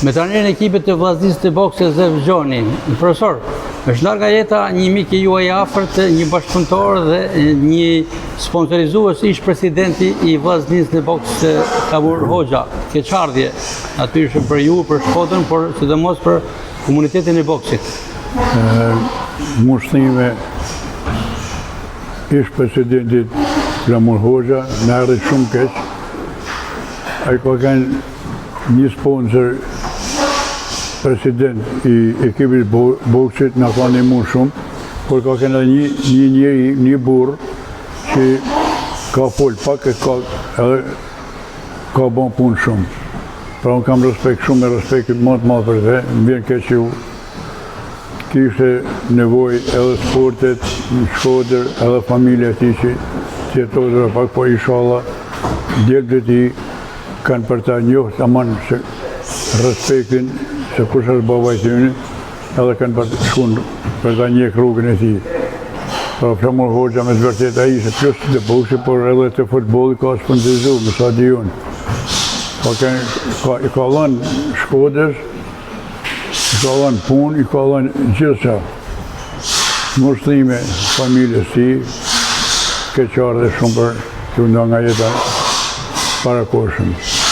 Me trajnerin e ekipit të vllaznisë të boksit Zef Gjoni. Profesor, është larga jeta një mik i juaj i afërt, një bashkëpunëtor dhe një sponsorizues ish presidenti i vllaznisë në boks Kamur Hoxha. Keqardhje natyrisht për ju, për Shkodrën, por sidomos për komunitetin e boksit. Mushtime ish presidentit Kamur Hoxha në ardhi shumë keq. Ai ka kanë një sponsor president i ekipit boksit na ka ndihmuar shumë, por ka kënë një burr që ka fol pak e ka bon punë shumë. Pra unë kam respekt shumë, me respekt më të madh për të, më vjen keq që kishte nevojë edhe sportet në Shkodër, edhe familja e tij që jetojnë pak, po inshallah djelët e tij kanë për ta njohur tamam se respektin se kush është baba i tyre, edhe kanë për të shkuar për ta njeh rrugën e tij. Pra Kamur Hoxha me të vërtetë ai ishte plus të boksit, por edhe të futbollit ka sponsorizuar me stadion. Ka lënë Shkodër, ka lënë punë, i ka lënë gjithçka. Mushtime familjes tij, keqardhje shumë për që nda nga jeta parakohshme.